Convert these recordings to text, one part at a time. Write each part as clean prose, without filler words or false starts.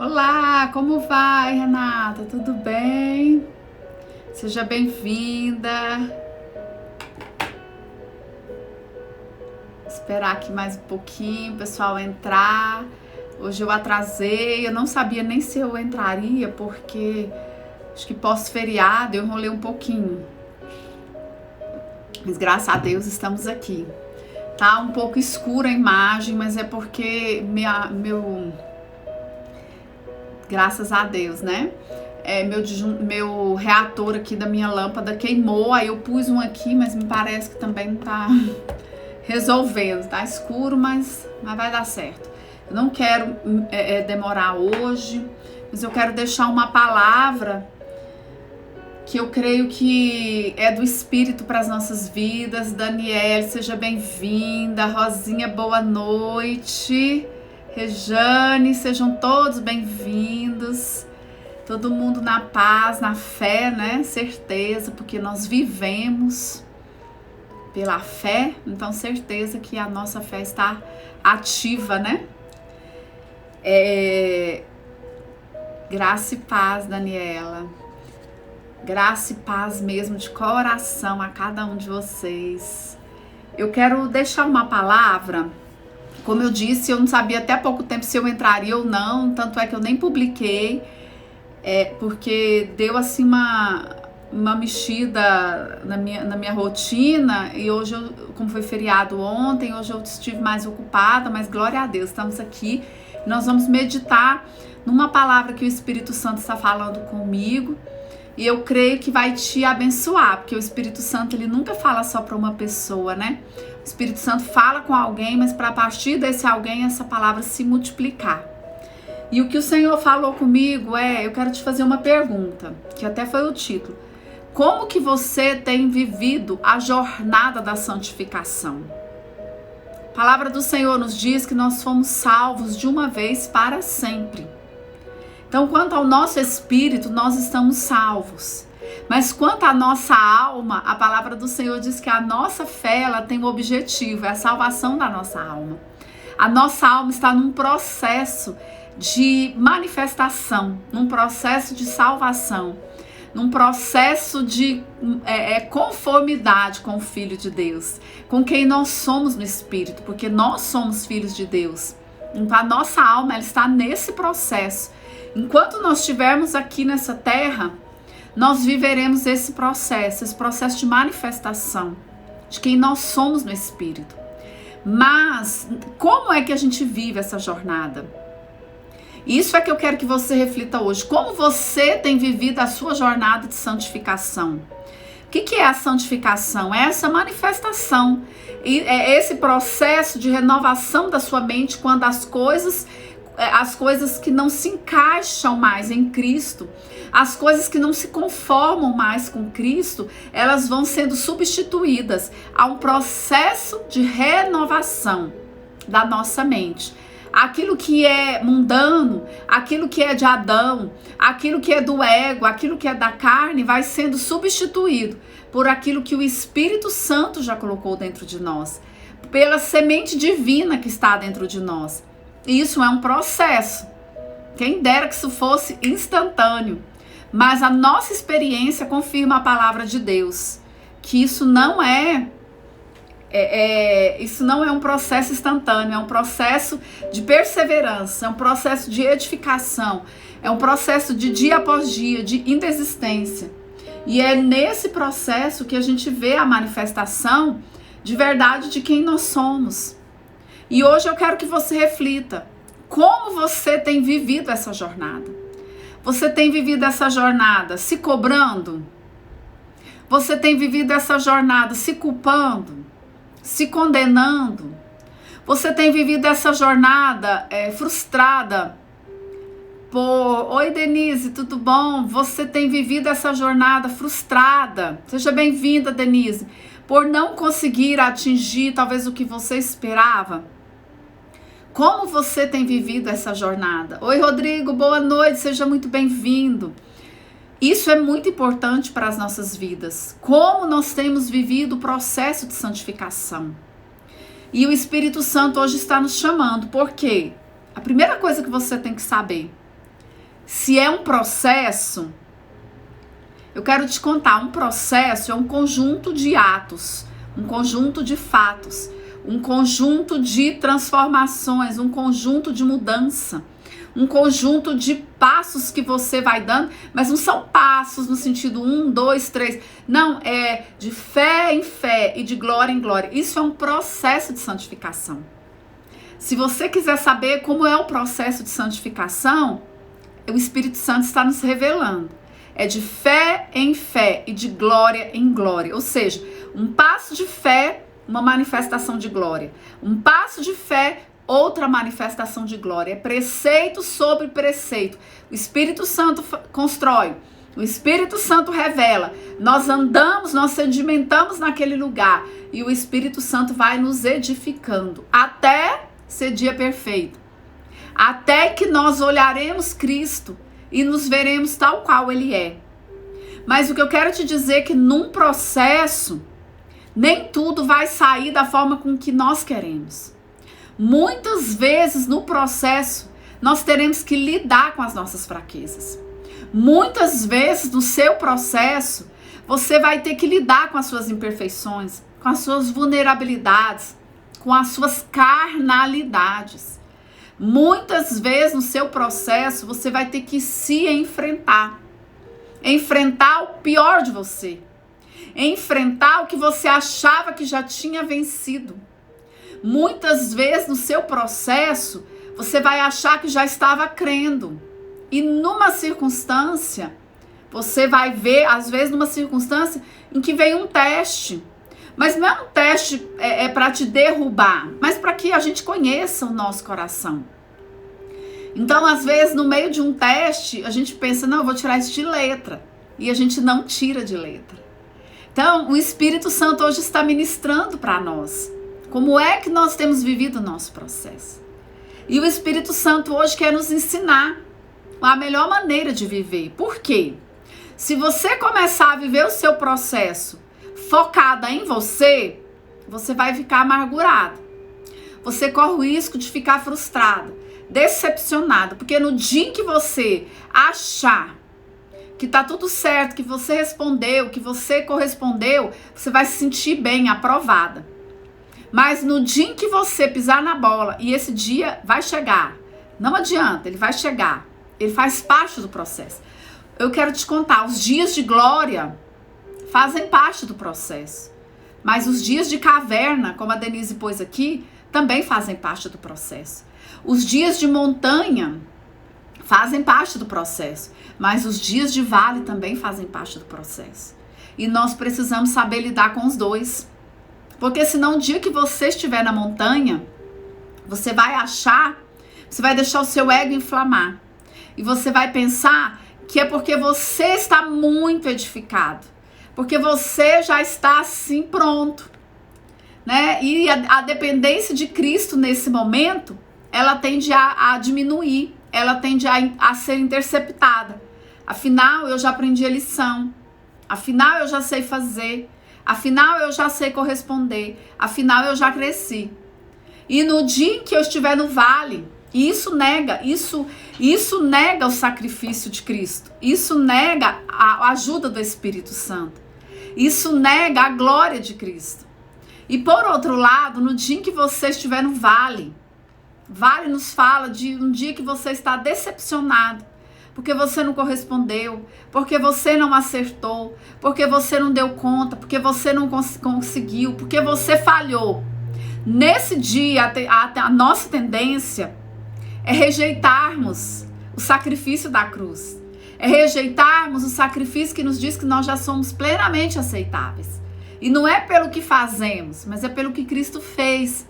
Olá, como vai, Renata? Tudo bem? Seja bem-vinda. Esperar aqui mais um pouquinho, o pessoal entrar. Hoje eu atrasei, eu não sabia nem se eu entraria, porque acho que pós-feriado eu enrolei um pouquinho. Mas graças a Deus estamos aqui. Tá um pouco escura a imagem, mas é porque graças a Deus, né? Meu reator aqui da minha lâmpada queimou, aí eu pus um aqui, mas me parece que também não tá resolvendo. Tá escuro, mas vai dar certo. Eu não quero demorar hoje, mas eu quero deixar uma palavra que eu creio que é do Espírito para as nossas vidas. Daniele, seja bem-vinda. Rosinha, boa noite. Rejane, sejam todos bem-vindos. Todo mundo na paz, na fé, né? Certeza, porque nós vivemos pela fé, então certeza que a nossa fé está ativa, né? Graça e paz, Daniela. Graça e paz mesmo de coração a cada um de vocês. Eu quero deixar uma palavra. Como eu disse, eu não sabia até há pouco tempo se eu entraria ou não, tanto é que eu nem publiquei, porque deu assim uma mexida na minha rotina, e hoje, como foi feriado ontem, hoje eu estive mais ocupada, mas glória a Deus, estamos aqui. Nós vamos meditar numa palavra que o Espírito Santo está falando comigo, e eu creio que vai te abençoar, porque o Espírito Santo, ele nunca fala só para uma pessoa, né? O Espírito Santo fala com alguém, mas para a partir desse alguém, essa palavra se multiplicar. E o que o Senhor falou comigo eu quero te fazer uma pergunta, que até foi o título. Como que você tem vivido a jornada da santificação? A palavra do Senhor nos diz que nós fomos salvos de uma vez para sempre. Então, quanto ao nosso espírito, nós estamos salvos. Mas quanto à nossa alma, a palavra do Senhor diz que a nossa fé, ela tem um objetivo, é a salvação da nossa alma. A nossa alma está num processo de manifestação, num processo de salvação, num processo de conformidade com o Filho de Deus, com quem nós somos no Espírito, porque nós somos filhos de Deus. Então, a nossa alma, ela está nesse processo. Enquanto nós estivermos aqui nessa terra, nós viveremos esse processo de manifestação de quem nós somos no Espírito. Mas como é que a gente vive essa jornada? Isso é que eu quero que você reflita hoje. Como você tem vivido a sua jornada de santificação? O que é a santificação? É essa manifestação, é esse processo de renovação da sua mente quando as coisas que não se encaixam mais em Cristo, as coisas que não se conformam mais com Cristo, elas vão sendo substituídas a um processo de renovação da nossa mente. Aquilo que é mundano, aquilo que é de Adão, aquilo que é do ego, aquilo que é da carne, vai sendo substituído por aquilo que o Espírito Santo já colocou dentro de nós, pela semente divina que está dentro de nós. Isso é um processo. Quem dera que isso fosse instantâneo. Mas a nossa experiência confirma a palavra de Deus, que isso não é um processo instantâneo, é um processo de perseverança, é um processo de edificação, é um processo de dia após dia, de indesistência. E é nesse processo que a gente vê a manifestação de verdade de quem nós somos. E hoje eu quero que você reflita, como você tem vivido essa jornada? Você tem vivido essa jornada se cobrando? Você tem vivido essa jornada se culpando? Se condenando? Você tem vivido essa jornada frustrada? Oi, Denise, tudo bom? Você tem vivido essa jornada frustrada? Seja bem-vinda, Denise. Por não conseguir atingir talvez o que você esperava? Como você tem vivido essa jornada? Oi, Rodrigo, boa noite, seja muito bem-vindo. Isso é muito importante para as nossas vidas. Como nós temos vivido o processo de santificação. E o Espírito Santo hoje está nos chamando. Por quê? A primeira coisa que você tem que saber Se é um processo, eu quero te contar, um processo é um conjunto de atos, um conjunto de fatos, um conjunto de transformações, um conjunto de mudança, um conjunto de passos que você vai dando, mas não são passos no sentido 1, 2, 3, não, é de fé em fé e de glória em glória. Isso é um processo de santificação. Se você quiser saber como é o processo de santificação, o Espírito Santo está nos revelando. É de fé em fé e de glória em glória. Ou seja, um passo de fé, uma manifestação de glória. Um passo de fé, outra manifestação de glória. É preceito sobre preceito. O Espírito Santo constrói. O Espírito Santo revela. Nós andamos, nós sedimentamos naquele lugar. E o Espírito Santo vai nos edificando. Até ser dia perfeito. Até que nós olharemos Cristo e nos veremos tal qual Ele é. Mas o que eu quero te dizer é que num processo, nem tudo vai sair da forma com que nós queremos. Muitas vezes no processo, nós teremos que lidar com as nossas fraquezas. Muitas vezes no seu processo, você vai ter que lidar com as suas imperfeições, com as suas vulnerabilidades, com as suas carnalidades. Muitas vezes no seu processo você vai ter que se enfrentar. Enfrentar o pior de você. Enfrentar o que você achava que já tinha vencido. Muitas vezes no seu processo você vai achar que já estava crendo. E numa circunstância, você vai ver, às vezes numa circunstância em que veio um teste. Mas não é um teste para te derrubar, mas para que a gente conheça o nosso coração. Então, às vezes, no meio de um teste, a gente pensa, não, eu vou tirar isso de letra. E a gente não tira de letra. Então, o Espírito Santo hoje está ministrando para nós. Como é que nós temos vivido o nosso processo? E o Espírito Santo hoje quer nos ensinar a melhor maneira de viver. Por quê? Se você começar a viver o seu processo focada em você, você vai ficar amargurado. Você corre o risco de ficar frustrado, decepcionado, porque no dia em que você achar que tá tudo certo, que você respondeu, que você correspondeu, você vai se sentir bem, aprovada. Mas no dia em que você pisar na bola, e esse dia vai chegar, não adianta, ele vai chegar, ele faz parte do processo. Eu quero te contar, os dias de glória fazem parte do processo. Mas os dias de caverna, como a Denise pôs aqui, também fazem parte do processo. Os dias de montanha fazem parte do processo. Mas os dias de vale também fazem parte do processo. E nós precisamos saber lidar com os dois. Porque senão o dia que você estiver na montanha, você vai achar, você vai deixar o seu ego inflamar. E você vai pensar que é porque você está muito edificado. Porque você já está assim pronto, né? E a dependência de Cristo nesse momento, ela tende a diminuir, ela tende a ser interceptada. Afinal, eu já aprendi a lição. Afinal, eu já sei fazer. Afinal, eu já sei corresponder. Afinal, eu já cresci. E no dia em que eu estiver no vale, e isso nega o sacrifício de Cristo. Isso nega a ajuda do Espírito Santo. Isso nega a glória de Cristo. E por outro lado, no dia em que você estiver no vale, vale nos fala de um dia que você está decepcionado, porque você não correspondeu, porque você não acertou, porque você não deu conta, porque você não conseguiu, porque você falhou. Nesse dia, a nossa tendência é rejeitarmos o sacrifício da cruz. É rejeitarmos o sacrifício que nos diz que nós já somos plenamente aceitáveis. E não é pelo que fazemos, mas é pelo que Cristo fez.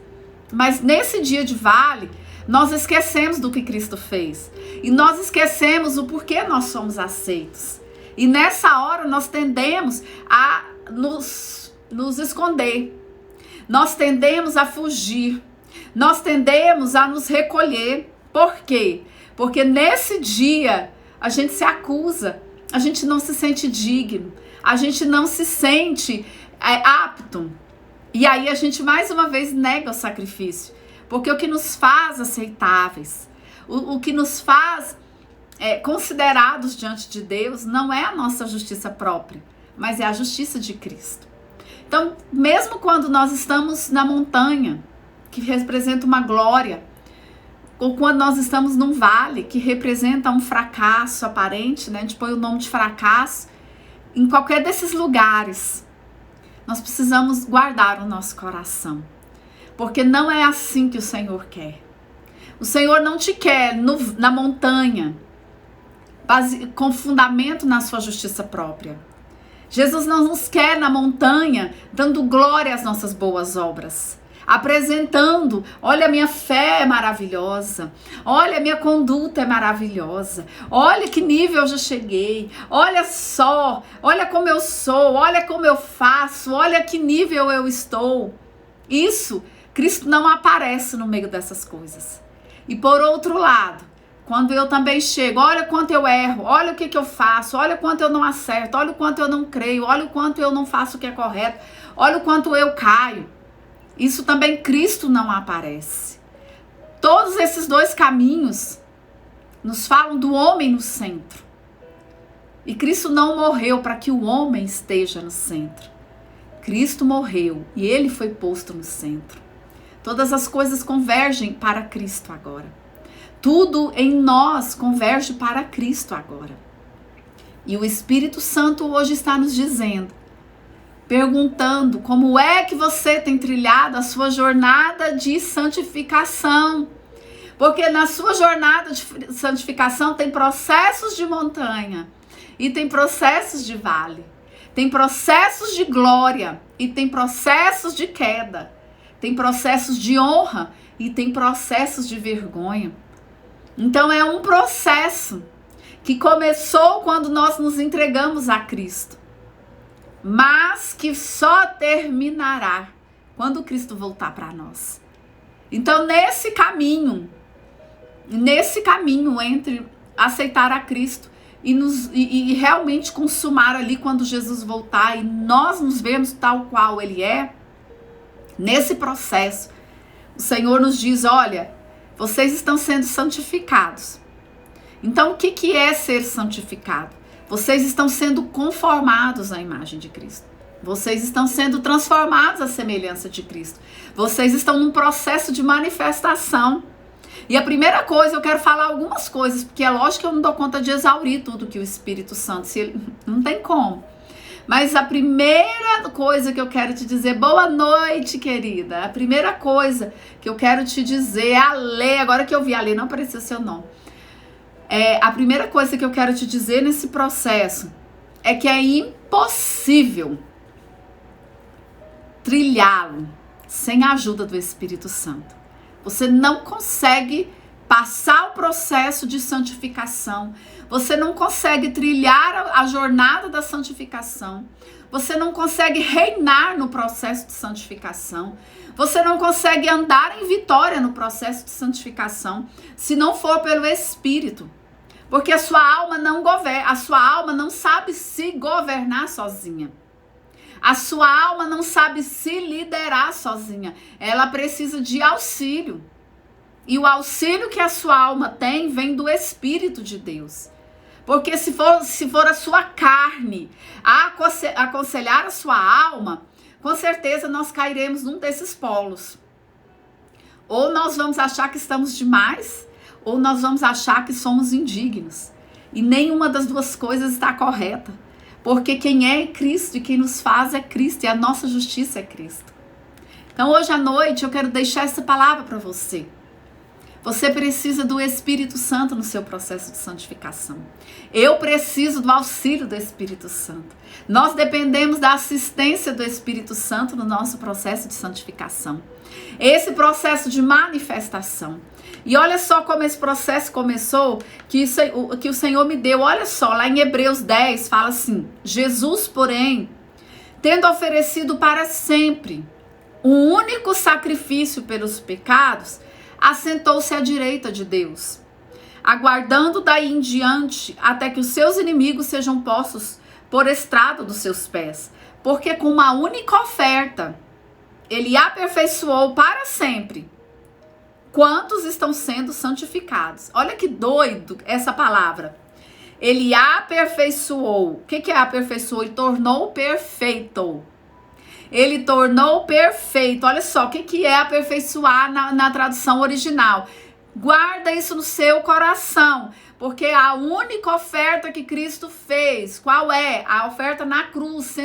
Mas nesse dia de vale, nós esquecemos do que Cristo fez. E nós esquecemos o porquê nós somos aceitos. E nessa hora nós tendemos a nos esconder. Nós tendemos a fugir. Nós tendemos a nos recolher. Por quê? Porque nesse dia a gente se acusa, a gente não se sente digno, a gente não se sente apto. E aí a gente mais uma vez nega o sacrifício. Porque o que nos faz aceitáveis, o que nos faz considerados diante de Deus não é a nossa justiça própria, mas é a justiça de Cristo. Então, mesmo quando nós estamos na montanha, que representa uma glória, ou quando nós estamos num vale, que representa um fracasso aparente, né? A gente põe o nome de fracasso, em qualquer desses lugares, nós precisamos guardar o nosso coração, porque não é assim que o Senhor quer. O Senhor não te quer na montanha, com fundamento na sua justiça própria. Jesus não nos quer na montanha, dando glória às nossas boas obras, apresentando, olha, a minha fé é maravilhosa, olha, a minha conduta é maravilhosa, olha que nível eu já cheguei, olha só, olha como eu sou, olha como eu faço, olha que nível eu estou. Isso, Cristo não aparece no meio dessas coisas. E por outro lado, quando eu também chego, olha quanto eu erro, olha o que eu faço, olha o quanto eu não acerto, olha o quanto eu não creio, olha o quanto eu não faço o que é correto, olha o quanto eu caio. Isso também Cristo não aparece. Todos esses dois caminhos nos falam do homem no centro. E Cristo não morreu para que o homem esteja no centro. Cristo morreu e ele foi posto no centro. Todas as coisas convergem para Cristo agora. Tudo em nós converge para Cristo agora. E o Espírito Santo hoje está nos dizendo, perguntando como é que você tem trilhado a sua jornada de santificação. Porque na sua jornada de santificação tem processos de montanha e tem processos de vale. Tem processos de glória e tem processos de queda. Tem processos de honra e tem processos de vergonha. Então é um processo que começou quando nós nos entregamos a Cristo, mas que só terminará quando Cristo voltar para nós. Então nesse caminho entre aceitar a Cristo e realmente consumar ali quando Jesus voltar e nós nos vemos tal qual Ele é, nesse processo, o Senhor nos diz, olha, vocês estão sendo santificados. Então, o que é ser santificado? Vocês estão sendo conformados à imagem de Cristo. Vocês estão sendo transformados à semelhança de Cristo. Vocês estão num processo de manifestação. E a primeira coisa, eu quero falar algumas coisas, porque é lógico que eu não dou conta de exaurir tudo que o Espírito Santo, não tem como. Mas a primeira coisa que eu quero te dizer, boa noite, querida. A primeira coisa que eu quero te dizer, Ale, agora que eu vi Ale, não apareceu seu nome. A primeira coisa que eu quero te dizer nesse processo é que é impossível trilhá-lo sem a ajuda do Espírito Santo. Você não consegue passar o processo de santificação. Você não consegue trilhar a jornada da santificação. Você não consegue reinar no processo de santificação. Você não consegue andar em vitória no processo de santificação se não for pelo Espírito. Porque a sua alma não sabe se governar sozinha. A sua alma não sabe se liderar sozinha. Ela precisa de auxílio. E o auxílio que a sua alma tem vem do Espírito de Deus. Porque se for a sua carne a aconselhar a sua alma, com certeza nós cairemos num desses polos. Ou nós vamos achar que estamos demais, ou nós vamos achar que somos indignos. E nenhuma das duas coisas está correta. Porque quem é Cristo e quem nos faz é Cristo, e a nossa justiça é Cristo. Então hoje à noite eu quero deixar essa palavra para você. Você precisa do Espírito Santo no seu processo de santificação. Eu preciso do auxílio do Espírito Santo. Nós dependemos da assistência do Espírito Santo no nosso processo de santificação. Esse processo de manifestação. E olha só como esse processo começou, que o Senhor me deu. Olha só, lá em Hebreus 10 fala assim: Jesus, porém, tendo oferecido para sempre um único sacrifício pelos pecados, assentou-se à direita de Deus, aguardando daí em diante até que os seus inimigos sejam postos por estrado dos seus pés. Porque com uma única oferta, ele aperfeiçoou para sempre quantos estão sendo santificados. Olha que doido essa palavra. Ele aperfeiçoou. O que é aperfeiçoou? Ele tornou perfeito. Ele tornou perfeito. Olha só, o que é aperfeiçoar na tradução original? Guarda isso no seu coração, porque a única oferta que Cristo fez, qual é? A oferta na cruz,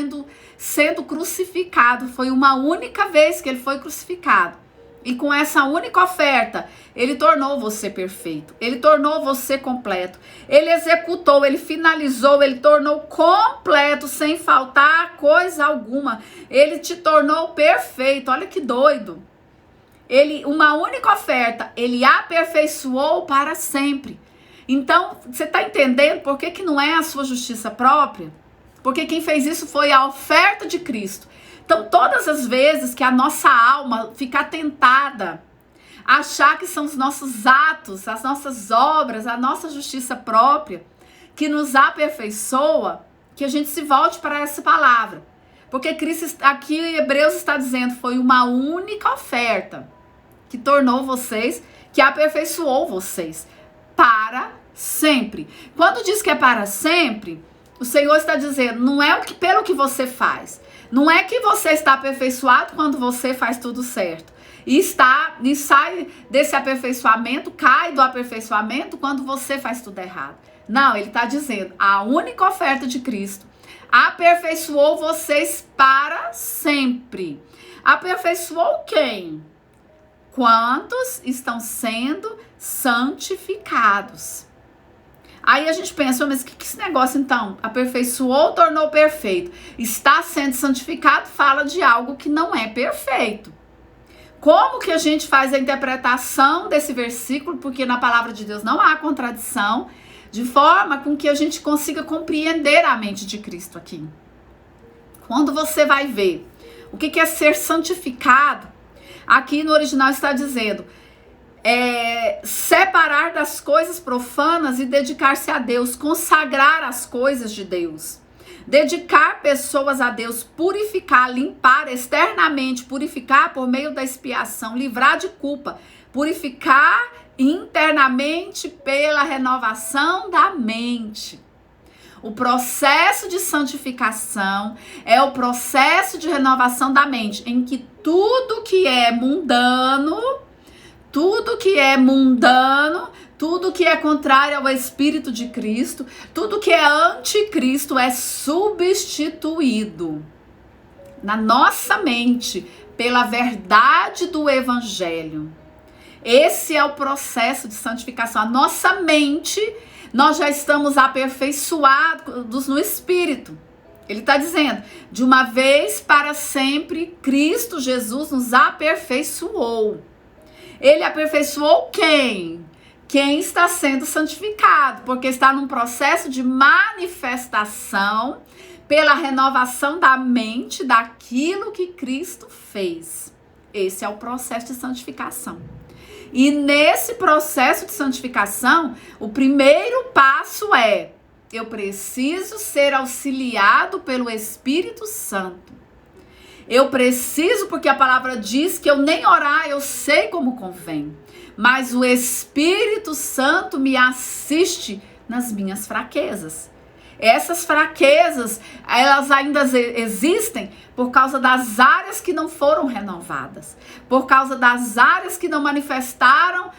sendo crucificado. Foi uma única vez que ele foi crucificado. E com essa única oferta, ele tornou você perfeito. Ele tornou você completo. Ele executou, ele finalizou, ele tornou completo, sem faltar coisa alguma. Ele te tornou perfeito. Olha que doido. Uma única oferta, ele aperfeiçoou para sempre. Então, você está entendendo por que não é a sua justiça própria? Porque quem fez isso foi a oferta de Cristo. Então, todas as vezes que a nossa alma ficar tentada a achar que são os nossos atos, as nossas obras, a nossa justiça própria, que nos aperfeiçoa, que a gente se volte para essa palavra. Porque Cristo, aqui em Hebreus está dizendo, foi uma única oferta que tornou vocês, que aperfeiçoou vocês para sempre. Quando diz que é para sempre, o Senhor está dizendo, não é pelo que você faz. Não é que você está aperfeiçoado quando você faz tudo certo. E sai desse aperfeiçoamento, cai do aperfeiçoamento quando você faz tudo errado. Não, ele está dizendo, a única oferta de Cristo aperfeiçoou vocês para sempre. Aperfeiçoou quem? Quantos estão sendo santificados? Aí a gente pensa, mas que esse negócio então? Aperfeiçoou, tornou perfeito. Está sendo santificado, fala de algo que não é perfeito. Como que a gente faz a interpretação desse versículo? Porque na palavra de Deus não há contradição, de forma com que a gente consiga compreender a mente de Cristo aqui. Quando você vai ver o que é ser santificado, aqui no original está dizendo, separar das coisas profanas e dedicar-se a Deus, consagrar as coisas de Deus, dedicar pessoas a Deus, purificar, limpar externamente, purificar por meio da expiação, livrar de culpa, purificar internamente pela renovação da mente. O processo de santificação é o processo de renovação da mente, em que tudo que é mundano, tudo que é contrário ao Espírito de Cristo, tudo que é anticristo é substituído na nossa mente pela verdade do Evangelho. Esse é o processo de santificação. A nossa mente, nós já estamos aperfeiçoados no Espírito. Ele está dizendo, de uma vez para sempre, Cristo Jesus nos aperfeiçoou. Ele aperfeiçoou quem? Quem está sendo santificado, porque está num processo de manifestação pela renovação da mente daquilo que Cristo fez. Esse é o processo de santificação. E nesse processo de santificação, o primeiro passo é, eu preciso ser auxiliado pelo Espírito Santo. Eu preciso, porque a palavra diz que eu nem orar, eu sei como convém. Mas o Espírito Santo me assiste nas minhas fraquezas. Essas fraquezas, elas ainda existem por causa das áreas que não foram renovadas. Por causa das áreas que não manifestaram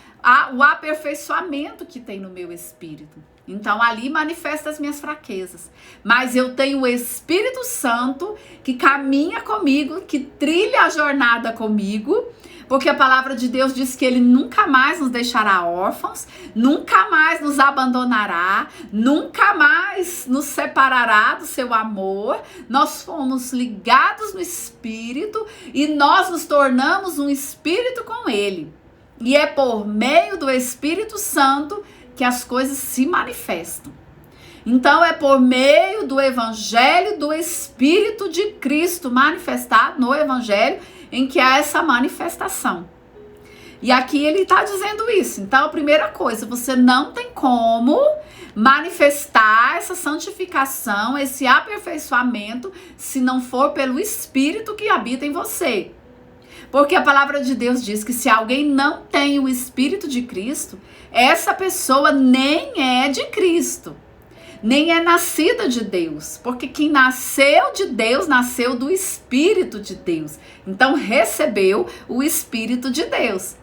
o aperfeiçoamento que tem no meu espírito. Então, ali manifesta as minhas fraquezas. Mas eu tenho o Espírito Santo que caminha comigo, que trilha a jornada comigo, porque a palavra de Deus diz que Ele nunca mais nos deixará órfãos, nunca mais nos abandonará, nunca mais nos separará do seu amor. Nós fomos ligados no Espírito e nós nos tornamos um Espírito com Ele. E é por meio do Espírito Santo que as coisas se manifestam. Então é por meio do Evangelho do Espírito de Cristo manifestado no Evangelho em que há essa manifestação. E aqui ele está dizendo isso. Então a primeira coisa, você não tem como manifestar essa santificação, esse aperfeiçoamento, se não for pelo Espírito que habita em você. Porque a palavra de Deus diz que se alguém não tem o Espírito de Cristo, essa pessoa nem é de Cristo, nem é nascida de Deus. Porque quem nasceu de Deus, nasceu do Espírito de Deus. Então recebeu o Espírito de Deus.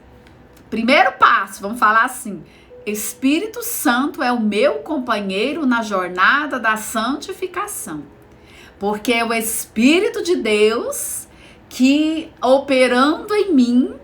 Primeiro passo, vamos falar assim: Espírito Santo é o meu companheiro na jornada da santificação. Porque é o Espírito de Deus que, operando em mim,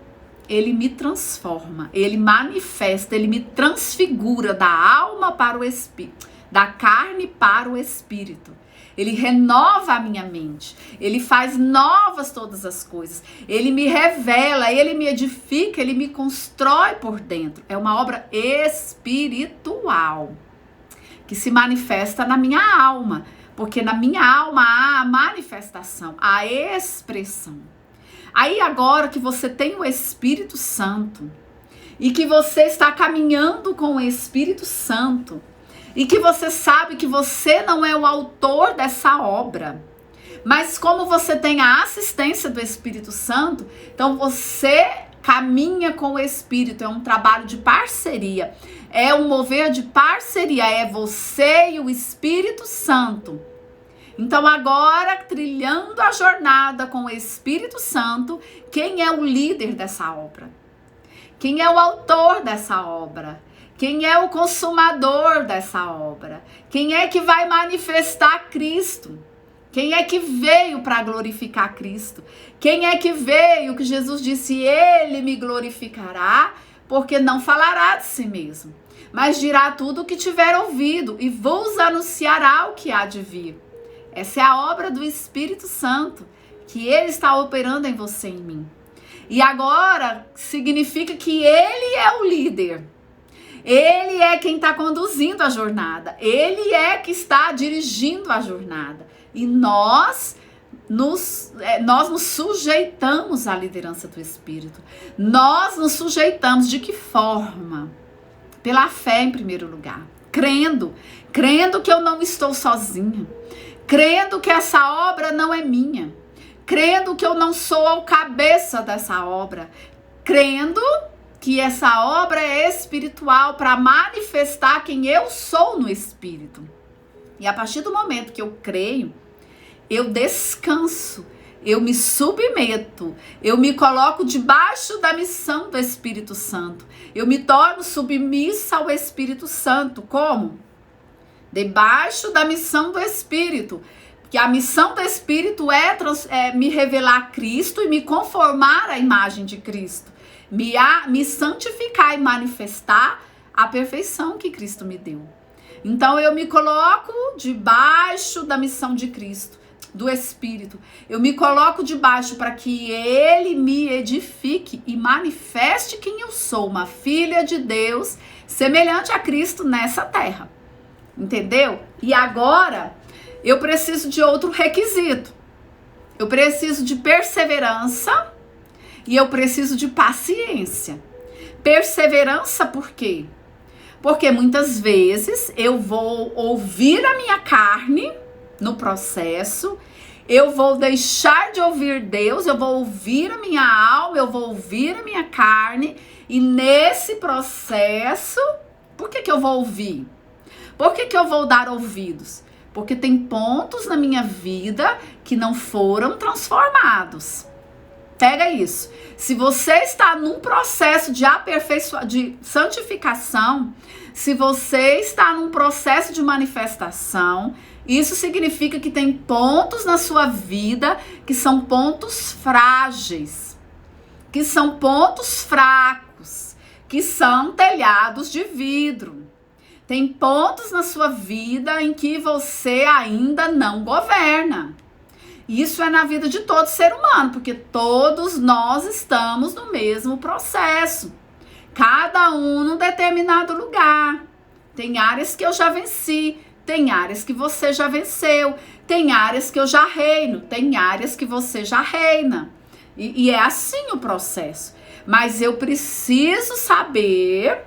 ele me transforma, ele manifesta, ele me transfigura da alma para o espírito, da carne para o espírito. Ele renova a minha mente, ele faz novas todas as coisas, ele me revela, ele me edifica, ele me constrói por dentro. É uma obra espiritual que se manifesta na minha alma. Porque na minha alma há a manifestação, a expressão. Aí agora que você tem o Espírito Santo e que você está caminhando com o Espírito Santo e que você sabe que você não é o autor dessa obra, mas como você tem a assistência do Espírito Santo, então você caminha com o Espírito, é um trabalho de parceria, é um mover de parceria, é você e o Espírito Santo. Então agora, trilhando a jornada com o Espírito Santo, quem é o líder dessa obra? Quem é o autor dessa obra? Quem é o consumador dessa obra? Quem é que vai manifestar Cristo? Quem é que veio para glorificar Cristo? Quem é que veio, que Jesus disse, ele me glorificará, porque não falará de si mesmo, mas dirá tudo o que tiver ouvido e vos anunciará o que há de vir. Essa é a obra do Espírito Santo, que ele está operando em você e em mim. E agora significa que ele é o líder. Ele é quem está conduzindo a jornada. Ele é que está dirigindo a jornada. E nós nos sujeitamos à liderança do Espírito. Nós nos sujeitamos de que forma? Pela fé em primeiro lugar. Crendo que eu não estou sozinha. Crendo que essa obra não é minha. Crendo que eu não sou o cabeça dessa obra. Crendo que essa obra é espiritual para manifestar quem eu sou no Espírito. E a partir do momento que eu creio, eu descanso, eu me submeto, eu me coloco debaixo da missão do Espírito Santo. Eu me torno submissa ao Espírito Santo. Como? Debaixo da missão do Espírito. Que a missão do Espírito é me revelar Cristo e me conformar à imagem de Cristo. Me santificar e manifestar a perfeição que Cristo me deu. Então eu me coloco debaixo da missão de Cristo, do Espírito. Eu me coloco debaixo para que ele me edifique e manifeste quem eu sou, uma filha de Deus, semelhante a Cristo nessa terra. Entendeu? E agora eu preciso de outro requisito. Eu preciso de perseverança e eu preciso de paciência. Perseverança por quê? Porque muitas vezes eu vou ouvir a minha carne no processo, eu vou deixar de ouvir Deus, eu vou ouvir a minha alma, eu vou ouvir a minha carne, e nesse processo, por que eu vou ouvir? Por que eu vou dar ouvidos? Porque tem pontos na minha vida que não foram transformados. Pega isso. Se você está num processo de de santificação, se você está num processo de manifestação, isso significa que tem pontos na sua vida que são pontos frágeis, que são pontos fracos, que são telhados de vidro. Tem pontos na sua vida em que você ainda não governa. Isso é na vida de todo ser humano, porque todos nós estamos no mesmo processo. Cada um num determinado lugar. Tem áreas que eu já venci, tem áreas que você já venceu, tem áreas que eu já reino, tem áreas que você já reina. E é assim o processo. Mas eu preciso saber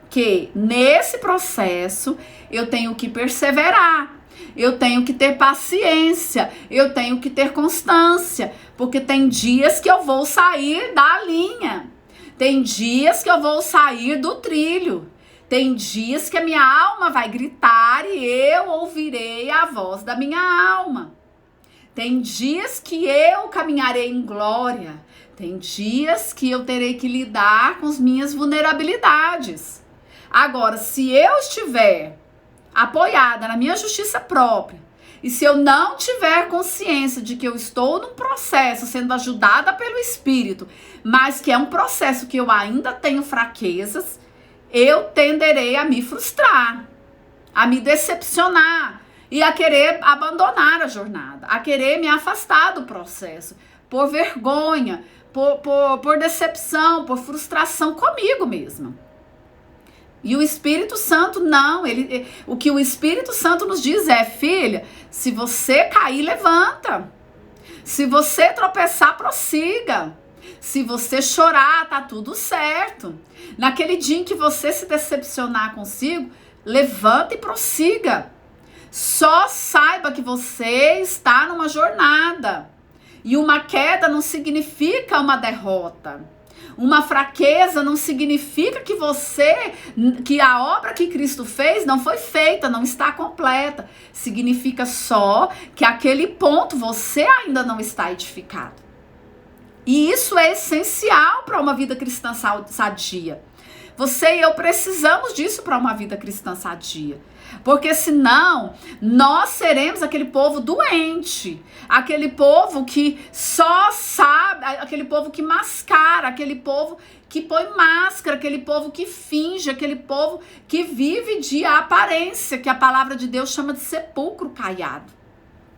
que nesse processo eu tenho que perseverar. Eu tenho que ter paciência, eu tenho que ter constância, porque tem dias que eu vou sair da linha, tem dias que eu vou sair do trilho, tem dias que a minha alma vai gritar e eu ouvirei a voz da minha alma. Tem dias que eu caminharei em glória, tem dias que eu terei que lidar com as minhas vulnerabilidades. Agora, se eu estiver apoiada na minha justiça própria, e se eu não tiver consciência de que eu estou num processo sendo ajudada pelo Espírito, mas que é um processo que eu ainda tenho fraquezas, eu tenderei a me frustrar, a me decepcionar e a querer abandonar a jornada, a querer me afastar do processo, por vergonha, por decepção, por frustração comigo mesma. E o Espírito Santo não, o que o Espírito Santo nos diz é: filha, se você cair, levanta. Se você tropeçar, prossiga. Se você chorar, tá tudo certo. Naquele dia em que você se decepcionar consigo, levanta e prossiga. Só saiba que você está numa jornada. E uma queda não significa uma derrota. Uma fraqueza não significa que a obra que Cristo fez não foi feita, não está completa. Significa só que aquele ponto você ainda não está edificado. E isso é essencial para uma vida cristã sadia. Você e eu precisamos disso para uma vida cristã sadia. Porque senão nós seremos aquele povo doente, aquele povo que só sabe, aquele povo que mascara, aquele povo que põe máscara, aquele povo que finge, aquele povo que vive de aparência, que a palavra de Deus chama de sepulcro caiado.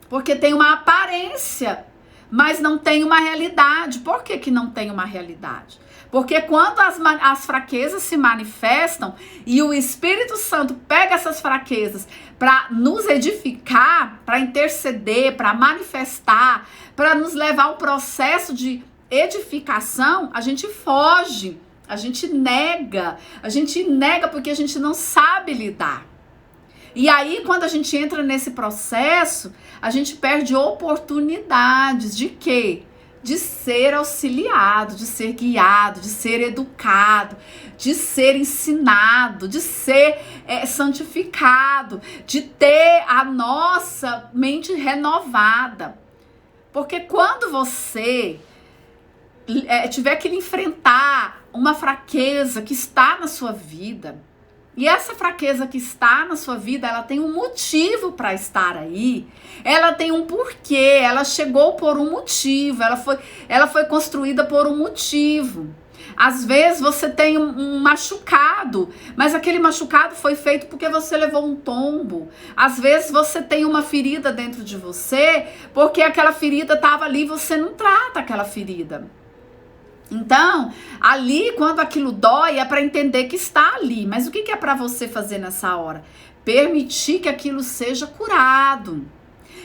Porque tem uma aparência, mas não tem uma realidade. Por que que não tem uma realidade? Porque quando as fraquezas se manifestam e o Espírito Santo pega essas fraquezas para nos edificar, para interceder, para manifestar, para nos levar a um processo de edificação, a gente foge, a gente nega porque a gente não sabe lidar. E aí, quando a gente entra nesse processo, a gente perde oportunidades de quê? De ser auxiliado, de ser guiado, de ser educado, de ser ensinado, de ser santificado, de ter a nossa mente renovada. Porque quando você tiver que enfrentar uma fraqueza que está na sua vida, e essa fraqueza que está na sua vida, ela tem um motivo para estar aí, ela tem um porquê, ela chegou por um motivo, ela foi construída por um motivo. Às vezes você tem um machucado, mas aquele machucado foi feito porque você levou um tombo. Às vezes você tem uma ferida dentro de você, porque aquela ferida estava ali e você não trata aquela ferida. Então, ali, quando aquilo dói, é para entender que está ali. Mas o que é para você fazer nessa hora? Permitir que aquilo seja curado.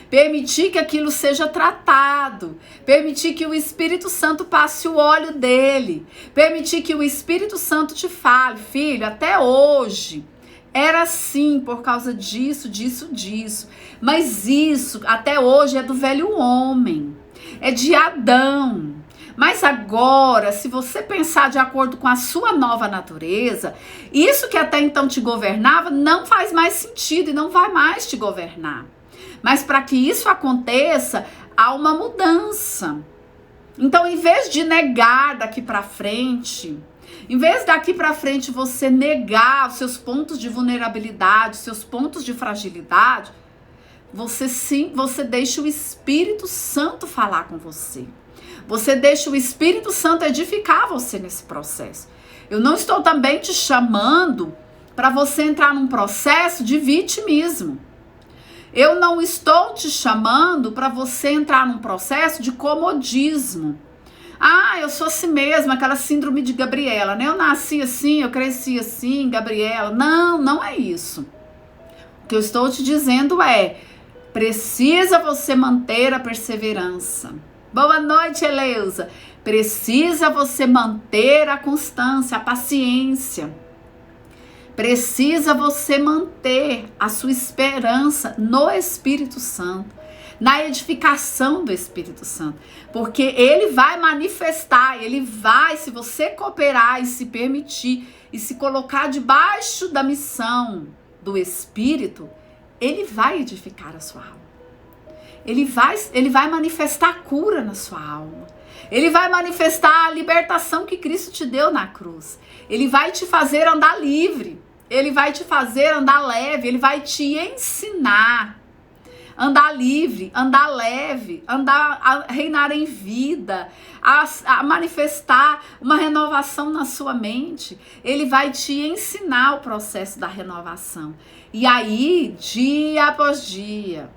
Permitir que aquilo seja tratado. Permitir que o Espírito Santo passe o óleo dele. Permitir que o Espírito Santo te fale: filho, até hoje era assim por causa disso, disso, disso. Mas isso, até hoje, é do velho homem. É de Adão. Mas agora, se você pensar de acordo com a sua nova natureza, isso que até então te governava não faz mais sentido e não vai mais te governar. Mas para que isso aconteça, há uma mudança. Então, em vez de negar daqui para frente, em vez daqui para frente você negar os seus pontos de vulnerabilidade, os seus pontos de fragilidade, você deixa o Espírito Santo falar com você. Você deixa o Espírito Santo edificar você nesse processo. Eu não estou também te chamando para você entrar num processo de vitimismo. Eu não estou te chamando para você entrar num processo de comodismo. Ah, eu sou assim mesmo, aquela síndrome de Gabriela, né? Eu nasci assim, eu cresci assim, Gabriela. Não, não é isso. O que eu estou te dizendo é: precisa você manter a perseverança. Boa noite, Eleusa. Precisa você manter a constância, a paciência. Precisa você manter a sua esperança no Espírito Santo, na edificação do Espírito Santo, porque ele vai manifestar, ele vai, se você cooperar e se permitir e se colocar debaixo da missão do Espírito, ele vai edificar a sua alma. Ele vai manifestar a cura na sua alma. Ele vai manifestar a libertação que Cristo te deu na cruz. Ele vai te fazer andar livre. Ele vai te fazer andar leve. Ele vai te ensinar andar livre, andar leve, a reinar em vida, a manifestar uma renovação na sua mente. Ele vai te ensinar o processo da renovação. E aí, dia após dia,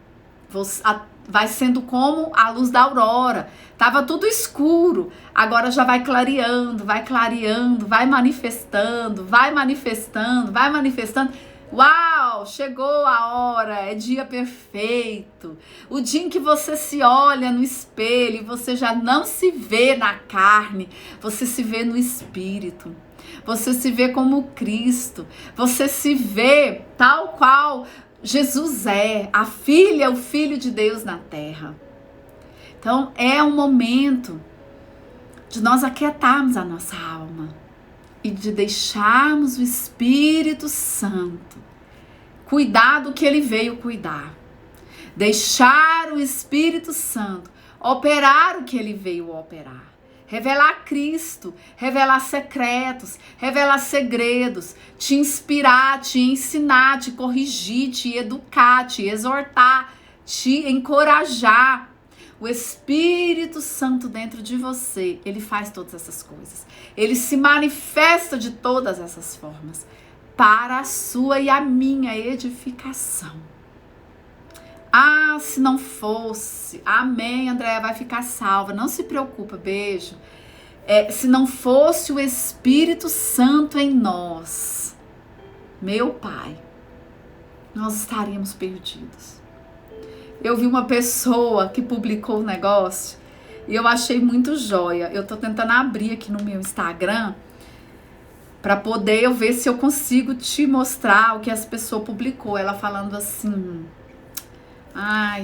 vai sendo como a luz da aurora. Tava tudo escuro, agora já vai clareando, vai manifestando, vai manifestando, vai manifestando. Uau, chegou a hora, é dia perfeito. O dia em que você se olha no espelho e você já não se vê na carne, você se vê no Espírito. Você se vê como Cristo, você se vê tal qual Jesus é, a filha, o Filho de Deus na terra. Então é um momento de nós aquietarmos a nossa alma e de deixarmos o Espírito Santo cuidar do que ele veio cuidar. Deixar o Espírito Santo operar o que ele veio operar. Revelar Cristo, revelar secretos, revelar segredos, te inspirar, te ensinar, te corrigir, te educar, te exortar, te encorajar. O Espírito Santo dentro de você, ele faz todas essas coisas. Ele se manifesta de todas essas formas para a sua e a minha edificação. Ah, se não fosse, amém, Andréia, vai ficar salva. Não se preocupa, beijo. Se não fosse o Espírito Santo em nós, meu Pai, nós estaríamos perdidos. Eu vi uma pessoa que publicou um negócio e eu achei muito joia. Eu tô tentando abrir aqui no meu Instagram para poder eu ver se eu consigo te mostrar o que essa pessoa publicou. Ela falando assim,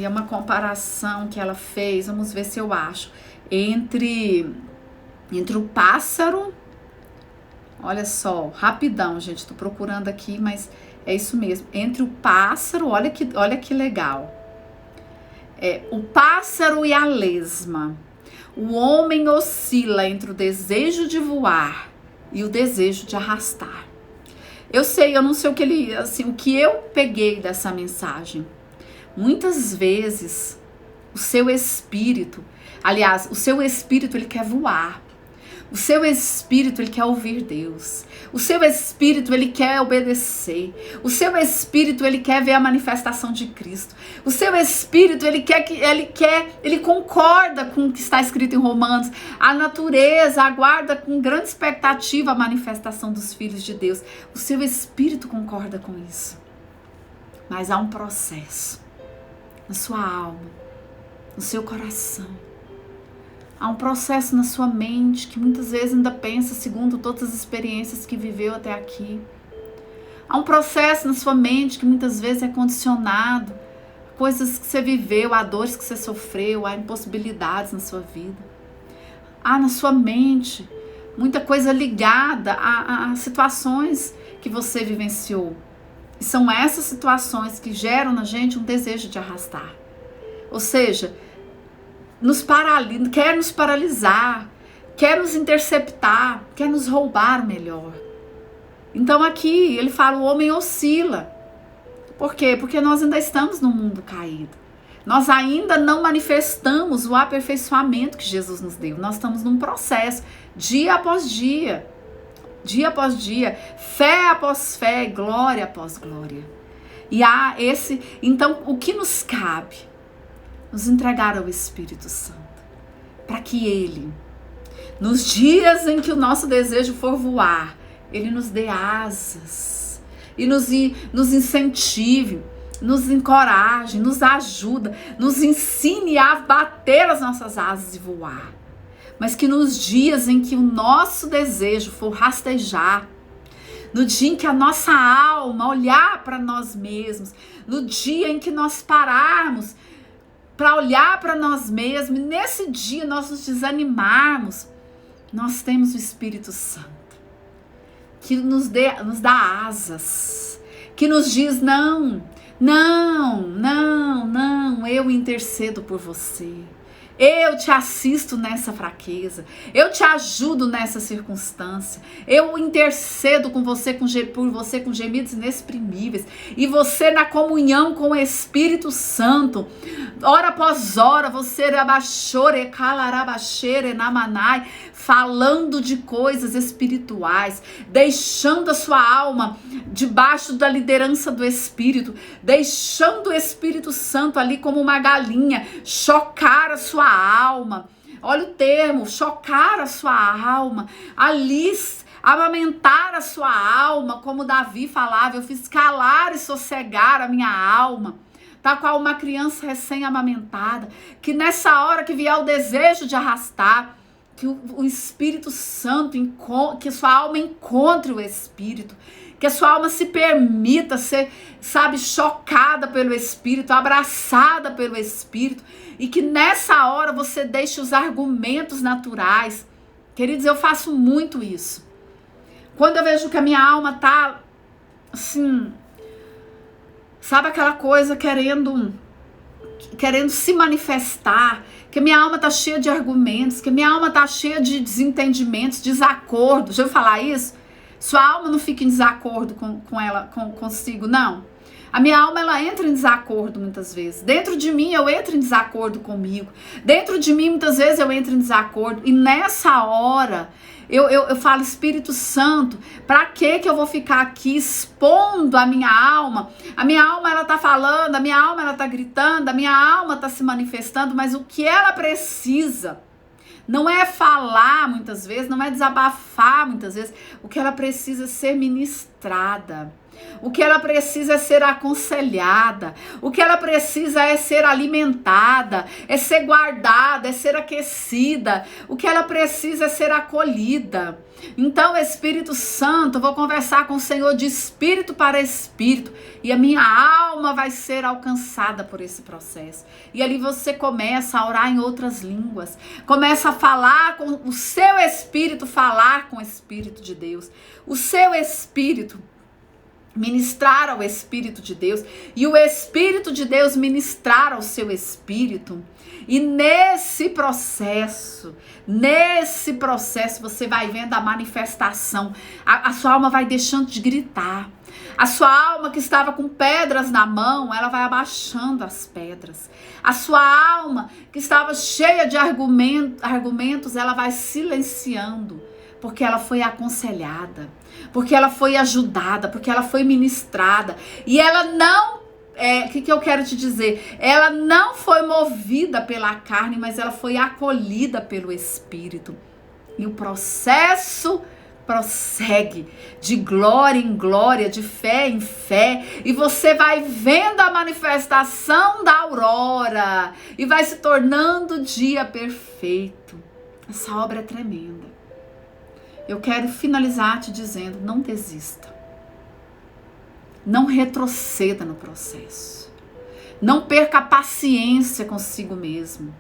é uma comparação que ela fez, vamos ver se eu acho, entre o pássaro, olha só, rapidão, gente, tô procurando aqui, mas é isso mesmo, entre o pássaro, olha que legal. O pássaro e a lesma. O homem oscila entre o desejo de voar e o desejo de arrastar. Eu não sei o que ele, assim, o que eu peguei dessa mensagem. Muitas vezes o seu espírito, ele quer voar. O seu espírito, ele quer ouvir Deus. O seu espírito, ele quer obedecer. O seu espírito, ele quer ver a manifestação de Cristo. O seu espírito, ele concorda com o que está escrito em Romanos. A natureza aguarda com grande expectativa a manifestação dos filhos de Deus. O seu espírito concorda com isso. Mas há um processo na sua alma, no seu coração. Há um processo na sua mente que muitas vezes ainda pensa segundo todas as experiências que viveu até aqui. Há um processo na sua mente que muitas vezes é condicionado a coisas que você viveu, a dores que você sofreu, a impossibilidades na sua vida. Há na sua mente muita coisa ligada a situações que você vivenciou. E são essas situações que geram na gente um desejo de arrastar. Ou seja, quer nos paralisar, quer nos interceptar, quer nos roubar o melhor. Então aqui ele fala, o homem oscila. Por quê? Porque nós ainda estamos no mundo caído. Nós ainda não manifestamos o aperfeiçoamento que Jesus nos deu. Nós estamos num processo, dia após dia. Dia após dia, fé após fé, glória após glória. E então o que nos cabe? Nos entregar ao Espírito Santo, para que Ele, nos dias em que o nosso desejo for voar, Ele nos dê asas e nos incentive, nos encoraje, nos ajuda, nos ensine a bater as nossas asas e voar. Mas que nos dias em que o nosso desejo for rastejar, no dia em que a nossa alma olhar para nós mesmos, no dia em que nós pararmos para olhar para nós mesmos, e nesse dia nós nos desanimarmos, nós temos o Espírito Santo, que nos dá asas, que nos diz: não, eu intercedo por você. Eu te assisto nessa fraqueza, eu te ajudo nessa circunstância, eu intercedo com você, por você com gemidos inexprimíveis, e você na comunhão com o Espírito Santo, hora após hora, você falando de coisas espirituais, deixando a sua alma debaixo da liderança do Espírito, deixando o Espírito Santo ali como uma galinha, chocar a sua alma. Olha o termo, chocar a sua alma, ali amamentar a sua alma, como Davi falava: eu fiz calar e sossegar a minha alma, tal qual uma criança recém-amamentada, que nessa hora que vier o desejo de arrastar, que o Espírito Santo, que a sua alma encontre o Espírito, que a sua alma se permita ser, chocada pelo Espírito, abraçada pelo Espírito, e que nessa hora você deixe os argumentos naturais. Queridos, eu faço muito isso. Quando eu vejo que a minha alma tá assim, aquela coisa querendo se manifestar, que minha alma tá cheia de argumentos, que minha alma tá cheia de desentendimentos, desacordos. Já ouviu falar isso? Sua alma não fica em desacordo consigo, não. A minha alma, ela entra em desacordo muitas vezes. Dentro de mim, eu entro em desacordo comigo. Dentro de mim, muitas vezes, eu entro em desacordo. E nessa hora, eu falo: Espírito Santo, pra que eu vou ficar aqui expondo a minha alma? A minha alma, ela tá falando, a minha alma, ela tá gritando, a minha alma tá se manifestando, mas o que ela precisa não é falar muitas vezes, não é desabafar muitas vezes. O que ela precisa é ser ministrada. O que ela precisa é ser aconselhada. O que ela precisa é ser alimentada, é ser guardada, é ser aquecida. O que ela precisa é ser acolhida. Então, Espírito Santo, eu vou conversar com o Senhor de espírito para espírito, e a minha alma vai ser alcançada por esse processo. E ali você começa a orar em outras línguas, começa a falar com o seu espírito, falar com o Espírito de Deus. O seu espírito ministrar ao Espírito de Deus, e o Espírito de Deus ministrar ao seu espírito. E nesse processo você vai vendo a manifestação. A sua alma vai deixando de gritar. A sua alma que estava com pedras na mão, ela vai abaixando as pedras. A sua alma que estava cheia de argumentos, ela vai silenciando, porque ela foi aconselhada, porque ela foi ajudada, porque ela foi ministrada. E ela não, o que eu quero te dizer? Ela não foi movida pela carne, mas ela foi acolhida pelo Espírito. E o processo prossegue de glória em glória, de fé em fé, e você vai vendo a manifestação da aurora, e vai se tornando o dia perfeito. Essa obra é tremenda. Eu quero finalizar te dizendo: não desista. Não retroceda no processo. Não perca a paciência consigo mesmo.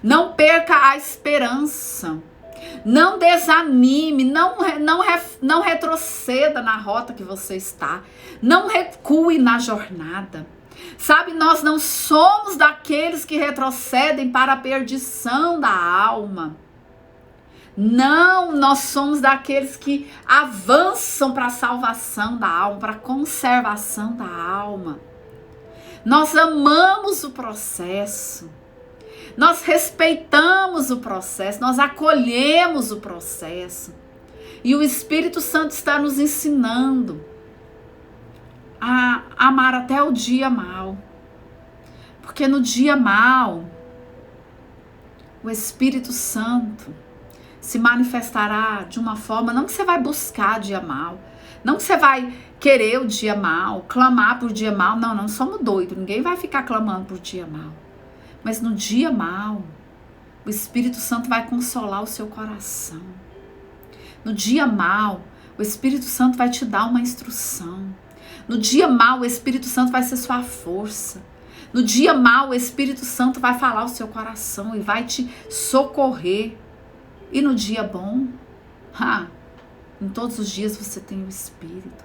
Não perca a esperança. Não desanime. Não retroceda na rota que você está. Não recue na jornada. Nós não somos daqueles que retrocedem para a perdição da alma. Não, nós somos daqueles que avançam para a salvação da alma, para a conservação da alma. Nós amamos o processo, nós respeitamos o processo, nós acolhemos o processo. E o Espírito Santo está nos ensinando a amar até o dia mau. Porque no dia mau, o Espírito Santo se manifestará de uma forma, não que você vai buscar dia mal, não que você vai querer o dia mal, clamar por dia mal, não somos doidos, ninguém vai ficar clamando por dia mal. Mas no dia mal, o Espírito Santo vai consolar o seu coração. No dia mal, O Espírito Santo vai te dar uma instrução. No dia mau, o Espírito Santo vai ser sua força. No dia mau, o Espírito Santo vai falar o seu coração e vai te socorrer. E no dia bom, em todos os dias você tem o Espírito.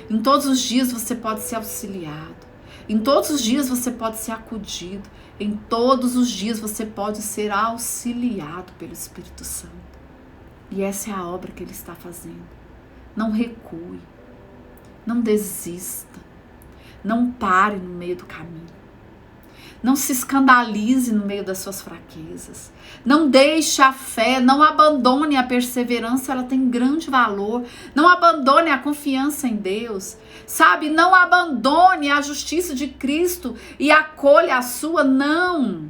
Em todos os dias você pode ser auxiliado. Em todos os dias você pode ser acudido. Em todos os dias você pode ser auxiliado pelo Espírito Santo. E essa é a obra que Ele está fazendo. Não recue. Não desista. Não pare no meio do caminho. Não se escandalize no meio das suas fraquezas. Não deixe a fé, não abandone a perseverança, ela tem grande valor. Não abandone a confiança em Deus. Sabe, não abandone a justiça de Cristo e acolha a sua, não.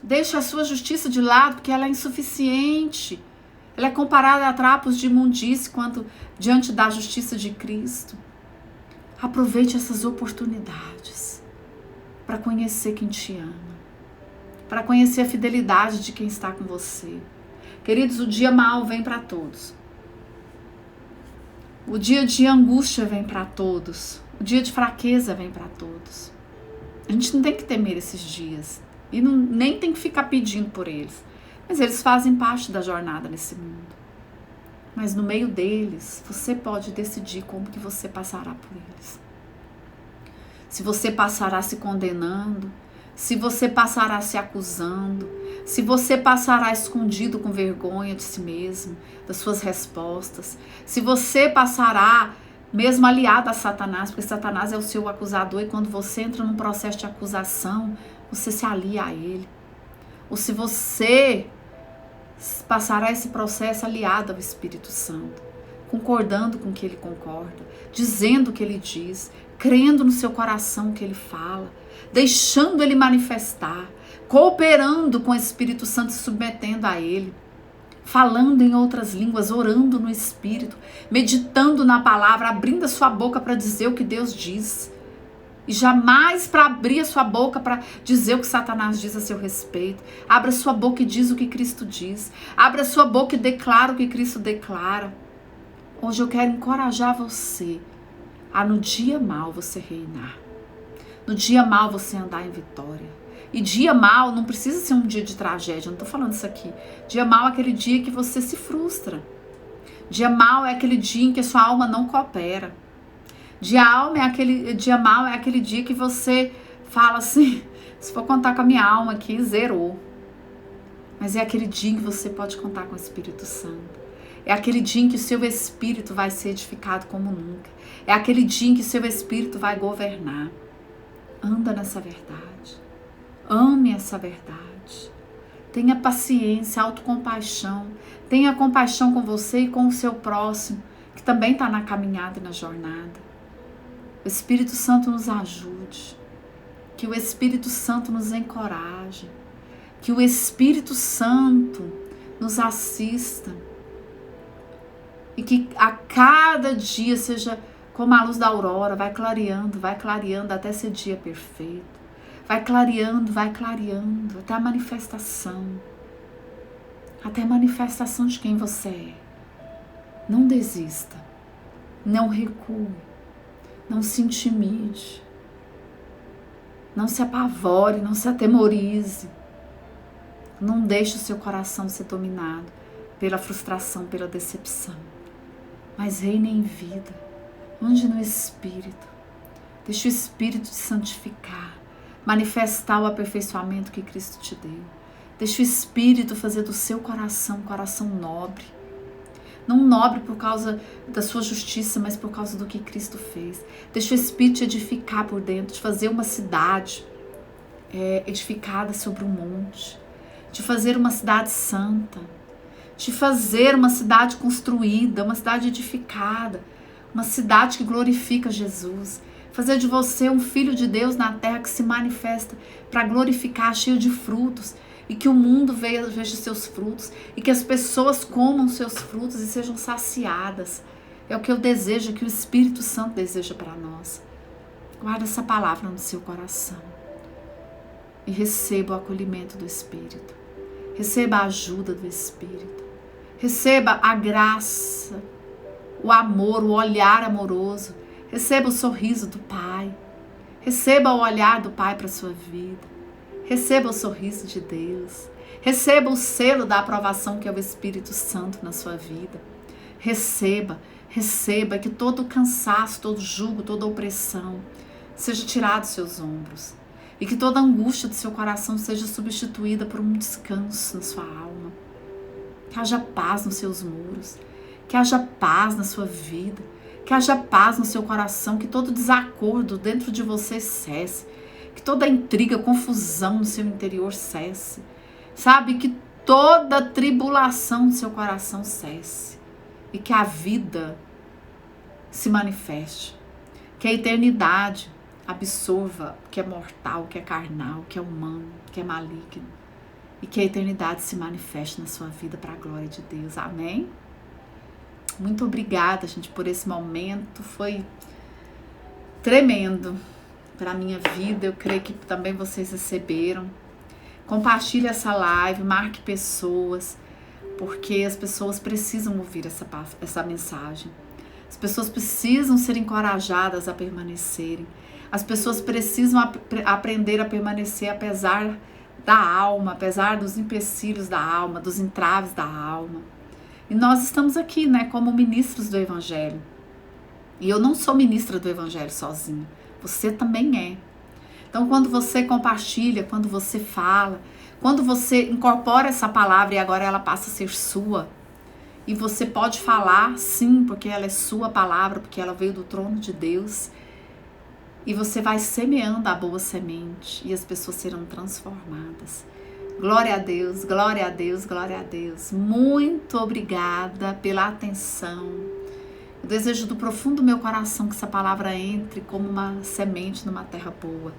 Deixe a sua justiça de lado, porque ela é insuficiente. Ela é comparada a trapos de imundície quando diante da justiça de Cristo. Aproveite essas oportunidades para conhecer quem te ama, para conhecer a fidelidade de quem está com você. Queridos, o dia mau vem para todos. O dia de angústia vem para todos. O dia de fraqueza vem para todos. A gente não tem que temer esses dias e nem tem que ficar pedindo por eles. Mas eles fazem parte da jornada nesse mundo. Mas no meio deles, você pode decidir como que você passará por eles. Se você passará se condenando, se você passará se acusando, se você passará escondido com vergonha de si mesmo, das suas respostas, se você passará mesmo aliado a Satanás, porque Satanás é o seu acusador e quando você entra num processo de acusação, você se alia a ele. Ou se você passará esse processo aliado ao Espírito Santo, concordando com o que ele concorda, dizendo o que ele diz, crendo no seu coração o que ele fala, deixando ele manifestar, cooperando com o Espírito Santo, se submetendo a ele, falando em outras línguas, orando no Espírito, meditando na palavra, abrindo a sua boca para dizer o que Deus diz. E jamais para abrir a sua boca para dizer o que Satanás diz a seu respeito. Abra sua boca e diz o que Cristo diz. Abra sua boca e declara o que Cristo declara. Hoje eu quero encorajar você a no dia mau você reinar. No dia mau você andar em vitória. E dia mau não precisa ser um dia de tragédia, eu não estou falando isso aqui. Dia mau é aquele dia que você se frustra. Dia mau é aquele dia em que a sua alma não coopera. Dia mau é aquele dia que você fala assim, se for contar com a minha alma aqui, zerou. Mas é aquele dia em que você pode contar com o Espírito Santo. É aquele dia em que o seu espírito vai ser edificado como nunca. É aquele dia em que o seu espírito vai governar. Anda nessa verdade. Ame essa verdade. Tenha paciência, autocompaixão. Tenha compaixão com você e com o seu próximo, que também está na caminhada e na jornada. O Espírito Santo nos ajude. Que o Espírito Santo nos encoraje. Que o Espírito Santo nos assista. E que a cada dia seja como a luz da aurora, vai clareando até ser dia perfeito. Vai clareando até a manifestação. Até a manifestação de quem você é. Não desista. Não recue. Não se intimide. Não se apavore, não se atemorize. Não deixe o seu coração ser dominado pela frustração, pela decepção. Mas reine em vida, ande no Espírito. Deixe o Espírito te santificar, manifestar o aperfeiçoamento que Cristo te deu. Deixe o Espírito fazer do seu coração um coração nobre. Não nobre por causa da sua justiça, mas por causa do que Cristo fez. Deixe o Espírito te edificar por dentro, de fazer uma cidade edificada sobre um monte, de fazer uma cidade santa, de fazer uma cidade construída, uma cidade edificada, uma cidade que glorifica Jesus, fazer de você um filho de Deus na terra que se manifesta para glorificar, cheio de frutos, e que o mundo veja seus frutos, e que as pessoas comam seus frutos e sejam saciadas. É o que eu desejo, é o que o Espírito Santo deseja para nós. Guarda essa palavra no seu coração e receba o acolhimento do Espírito, receba a ajuda do Espírito. Receba a graça o amor, o olhar amoroso. Receba o sorriso do Pai. Receba o olhar do Pai para a sua vida. Receba o sorriso de Deus. Receba o selo da aprovação que é o Espírito Santo na sua vida. Receba que todo cansaço, todo jugo, toda opressão seja tirado dos seus ombros. E que toda angústia do seu coração seja substituída por um descanso na sua alma. Que haja paz nos seus muros. Que haja paz na sua vida. Que haja paz no seu coração. Que todo desacordo dentro de você cesse. Que toda intriga, confusão no seu interior cesse. Sabe? Que toda tribulação no seu coração cesse. E que a vida se manifeste. Que a eternidade absorva o que é mortal, o que é carnal, o que é humano, o que é maligno. E que a eternidade se manifeste na sua vida para a glória de Deus. Amém? Muito obrigada, gente, por esse momento. Foi tremendo para a minha vida. Eu creio que também vocês receberam. Compartilhe essa live, marque pessoas, porque as pessoas precisam ouvir essa mensagem. As pessoas precisam ser encorajadas a permanecerem. As pessoas precisam aprender a permanecer apesar da alma, apesar dos empecilhos da alma, dos entraves da alma. E nós estamos aqui, né, como ministros do Evangelho. E eu não sou ministra do Evangelho sozinha. Você também é. Então, quando você compartilha, quando você fala, quando você incorpora essa palavra e agora ela passa a ser sua, e você pode falar, sim, porque ela é sua palavra, porque ela veio do trono de Deus, e você vai semeando a boa semente, e as pessoas serão transformadas. Glória a Deus, glória a Deus, glória a Deus. Muito obrigada pela atenção. Eu desejo do profundo do meu coração que essa palavra entre como uma semente numa terra boa,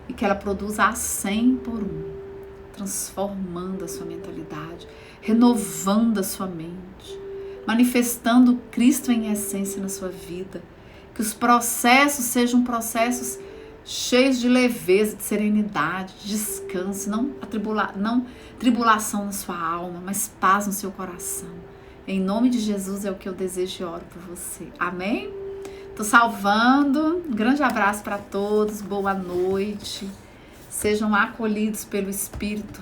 e que ela produza a 100 por 1, transformando a sua mentalidade, renovando a sua mente, manifestando Cristo em essência na sua vida. Que os processos sejam processos cheios de leveza, de serenidade, de descanso, não tribulação na sua alma, mas paz no seu coração. Em nome de Jesus é o que eu desejo e oro por você. Amém? Tô salvando. Um grande abraço para todos. Boa noite. Sejam acolhidos pelo Espírito.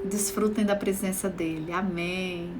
Desfrutem da presença dele. Amém.